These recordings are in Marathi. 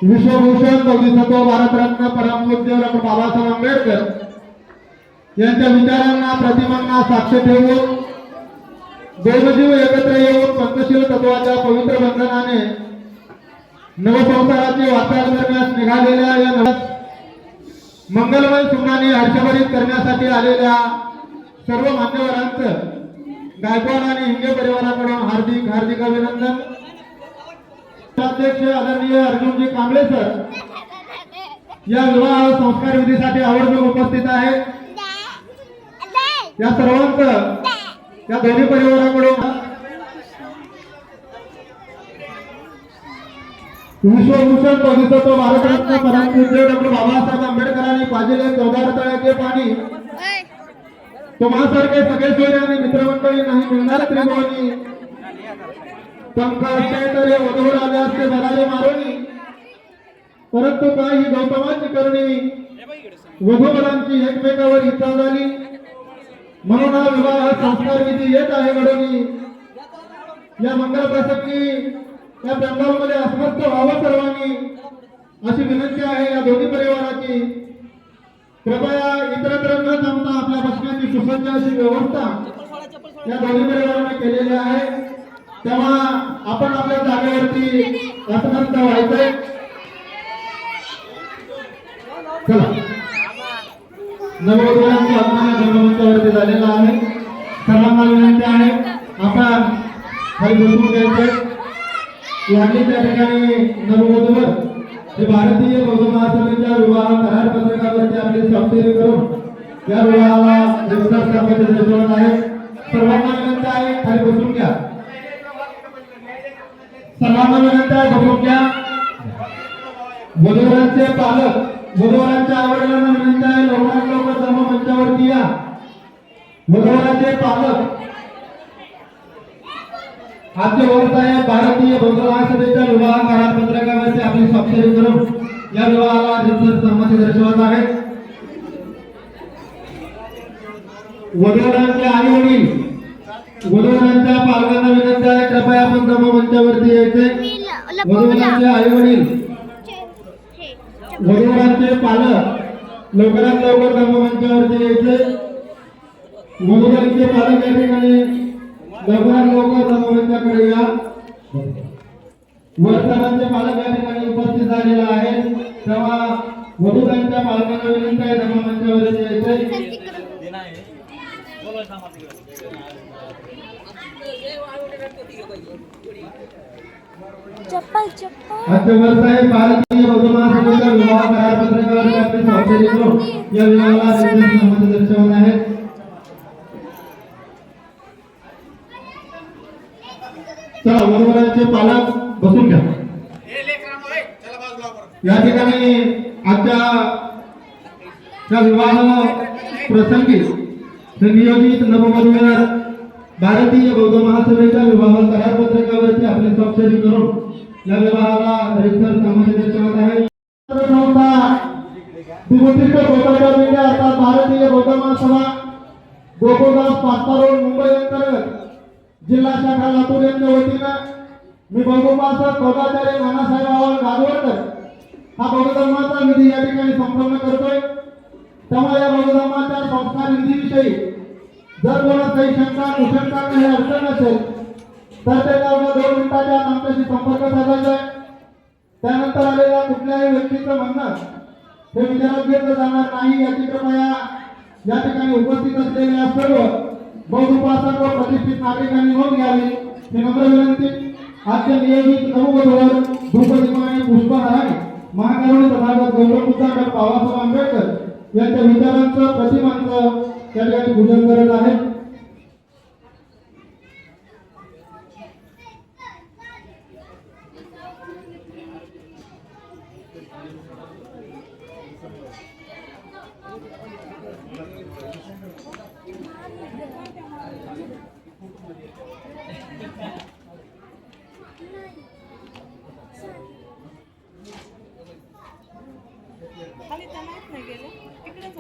विश्वभूषण बोधिसत्व भारतरत्न परमपूज्य डॉ. बाबासाहेब आंबेडकर यांच्या विचारांना प्रतिमांना साक्ष ठेवून देवजीव एकत्र येऊन पंचशील तत्वाच्या पवित्र बंधनाने नवसंसाराची वाटचाल करण्यास निघालेल्या या मंगलमय सुमनाने हर्षभरित करण्यासाठी आलेल्या सर्व मान्यवरांचं गायकवाड आणि हिंगे परिवाराकडून हार्दिक हार्दिक अभिनंदन। अध्यक्ष आदरणीय अर्जुनजी कांबळे सर या विवाह संस्कार विधीसाठी आवर्जून उपस्थित आहेत। या सर्वांचं या दोन्ही परिवाराकडून विश्वभूषण बोधिसत्व भारतरत्न परमपूज्य डॉ. बाबासाहेब आंबेडकरांनी पाजलेले 14 तळ्याचे पाणी तुम्हासारखे सगळे सोयरे आणि मित्रमंडळी नाही मिळणार त्रिभुवनी पंख असते तर हे वधूवर आले असते भराले मारोनी परंतु काही गौतमाची करणी वधूवरांची एकमेकावर इच्छा झाली म्हणून हा विवाह संस्कार विधी येत आहे घडोनी। या मंगल प्रसंगी या पंडालमध्ये अस्वस्थ व्हावं सर्वांनी अशी विनंती आहे या दोन्ही परिवाराची। कृपया इतरत्र न थांबता आपल्या बसण्याची सुसज्ज अशी व्यवस्था या दोन्ही परिवारांनी केलेली आहे। तेव्हा आपण आपल्या जागेवरती असमंत व्हायचंय। चला नववधूंच्या आत्माने जन्ममंचावरती झालेला आहे। सर्वांना विनंती आहे आपण खाली बसून घ्यायचे। यांनी त्या ठिकाणी नववधूवर हे भारतीय बौद्ध महासभेच्या विवाह करार पत्रकावरती आपली स्वाक्षरी करून या विवाहाला रजिस्टर करण्याचे निर्देश आहे। सर्वांना विनंती आहे खाली बसून घ्या। सर्वांना विनंती आहे बसून घ्या। वधूवरांचे पालक वधूवरांच्या आवडीला विनंती आहे लवकरात लवकर मंचावरती या। वधूवरांचे पालक आजचे व्यवसाय भारतीय बौद्ध महासभेच्या विवाह करार पत्रकावरती आपली स्वाक्षरी करून या विवाहाला रजिस्टर सहमती दर्शवत आहेत। वधूवरांचे आई वडील वधूवरांच्या पालकांना विनंती आहे कृपया आपण मंचावरती यायचे। वधूवरांचे आई वडील वधूवरांचे पालक लवकरात लवकर मंचावरती यायचे। वधूवरांचे पालक या ठिकाणी लवकरात लवकर मंचाकडे या। वर्तमानचे पालक या ठिकाणी उपस्थित झालेला आहे तेव्हा वधूवरांच्या पालकांना विनंती आहे मंचावरती यायचे। चप्पल चप्पल आजचे व्यवसाय भारतीय बौद्ध महासभेच्या विवाह करार पत्रकावरती आपली स्वाक्षरी करून या विवाहाला रजिस्टर सहमती दर्शवत आहेत। चला वधूवरांचे पालक बसून घ्या। या ठिकाणी आजच्या विवाह प्रसंगी नियोजित नववधूवर भारतीय बौद्ध महासभेच्या विवाह करार पत्रकावरती आपली स्वाक्षरी करून या विवाहाला रजिस्टर सहमती दर्शवत आहे। अर्थात भारतीय बौद्ध महासभा गोकुळदास पास्ता रोड मुंबई अंतर्गत जिल्हा शाखा लातूर यांच्या वतीनं मी बौद्धोपासक बौद्धाचार्य नानासाहेब आवाळ गाजवकर हा बौद्ध धर्माचा विधी या ठिकाणी संपन्न करतोय। तेव्हा या बौद्ध धर्माच्या संस्कार विधीविषयी जर कोणाला काही शंका कुशंका काही अडचण असेल तर ते 2 मिनिटाच्या आमच्याशी संपर्क साधायचा आहे। त्यानंतर आलेल्या कुठल्याही व्यक्तीचं म्हणणं हे विचारात घेतलं जाणार नाही याची कृपया या ठिकाणी उपस्थित असलेल्या सर्व बौद्ध उपासक व प्रतिष्ठित नागरिकांनी नोंद घ्यावी ही नम्र विनंती। आजच्या नियोजित नववधूवर धूपदीप आणि पुष्पहाराने महाकरुणी तथागत गौतम बुद्ध डॉ. बाबासाहेब आंबेडकर यांच्या विचारांचं प्रतिमांचं त्या ठिकाणी पूजन करत आहे। खाली तमात नाही गेलं तिकडेच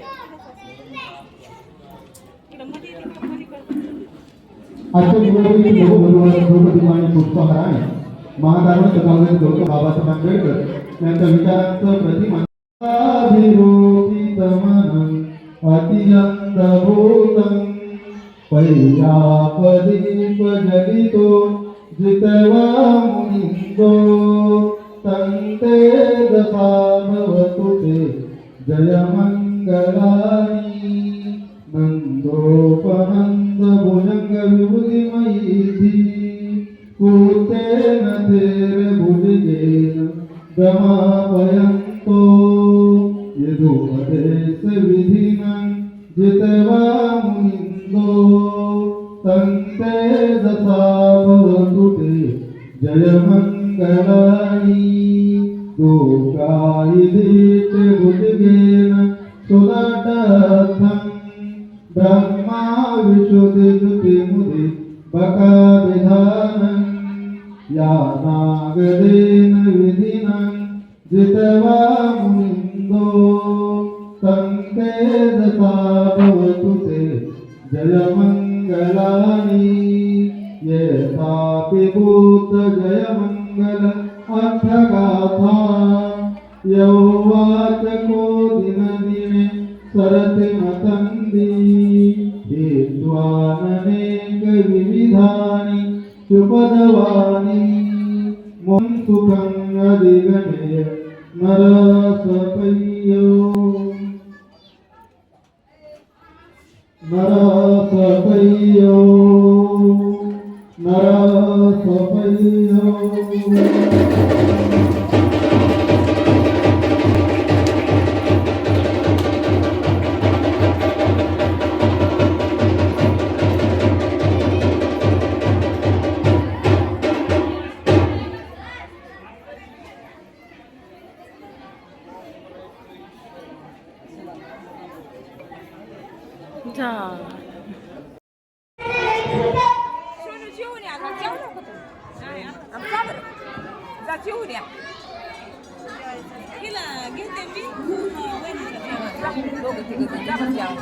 इकडे मध्ये करतो आजच्या निवडणुकीत बहुमतवादी पुष्पहाराने महादारों सभागत गौतम बाबासाहेब आंबेडकर यांच्या विचारांचं प्रतिमान अभिरोपित मन अतियंत भूतं पैयापदीप जलितो जितवा मुनिंदो तंते दशा भवतु ते जय मंगलानि नंदोपनंद भुजंग विभूतिमयी कुतेन तेर भुजगेन गमापयन्तो यदुपदेश विधिनं जितवा मुनिन्दो तन्ते दशा भवतु ते जय मंगलानि लोकायिदित भुजगेन सुदडथं ब्रह्मा विशुद्धि मुदि बका विधानं या नागदेन विधिनं जितवा मुनिन्दो तन्ते दशा भवतु ते जय मंगलानि ये तापि भूत जय मंगल अर्थगाथा यौवाचको दिन दिने सरति मतंदी हेत्वाननेक विविधानि सुपदवानि मुं सुखं अधिगणे नरसपय्यो नरसपय्यो सोनू जेवून या, आता जेवू नको तू. आणि का बरं? जा जेवून या. हिला घेते मी वहिनीला जेवायला. दोघं तिघं जा बरं जेवायला.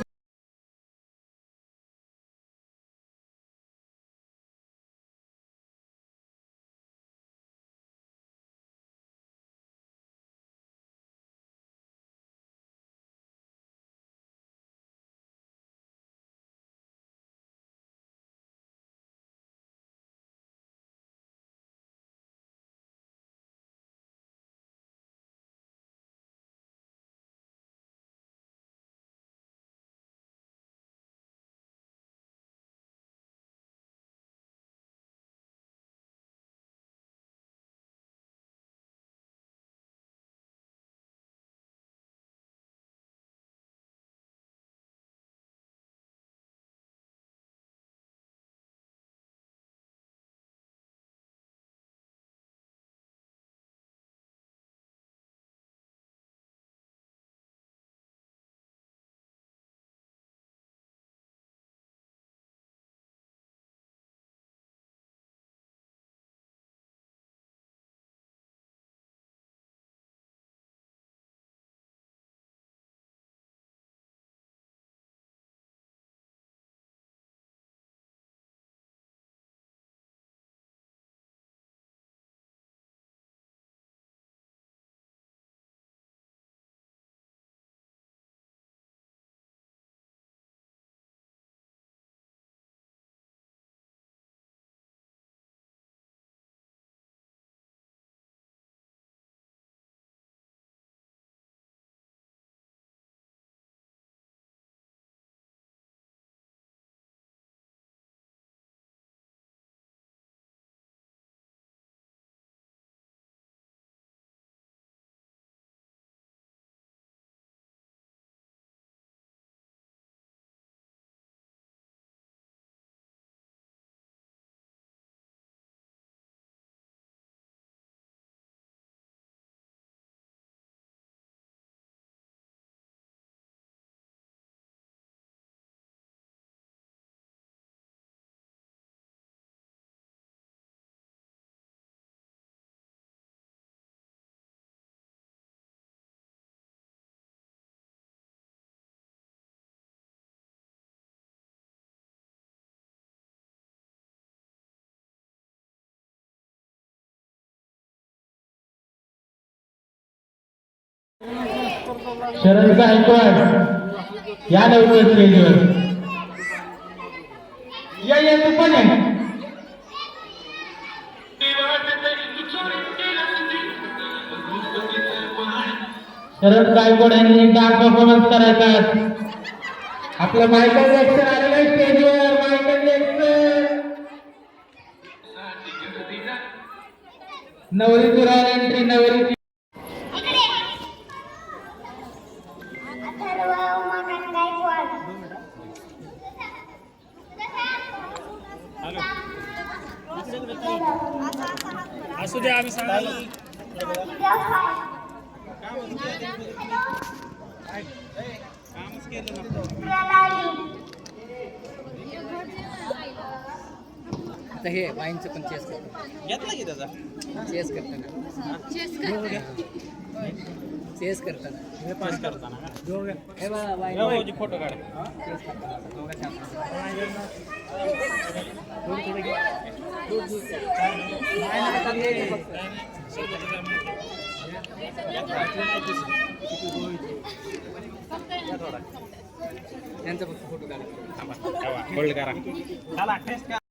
शरद गायकवाड या लवकर स्टेजवर या तू पण आहे. शरद गायकवाड यांनी डान्स परफॉर्मन्स करायचा आहे. आपलं मायकल जॅक्सन आलेलं आहे स्टेजवर. मायकल जॅक्सन नवरीची रॉयल एंट्री. नवरीची असू दे आम्ही सांगायला कामच केलं आता हे वाईनचं पण चेस करतो. घेतला की त्याचा चेस करताना चेस करताना हे पास करताना का हे बघा वाईन भाऊजी फोटो काढ चेस करताना दोघं छान. त्यांचा फक्त फोटो काढा. होल्ड करा चला टेस्ट करा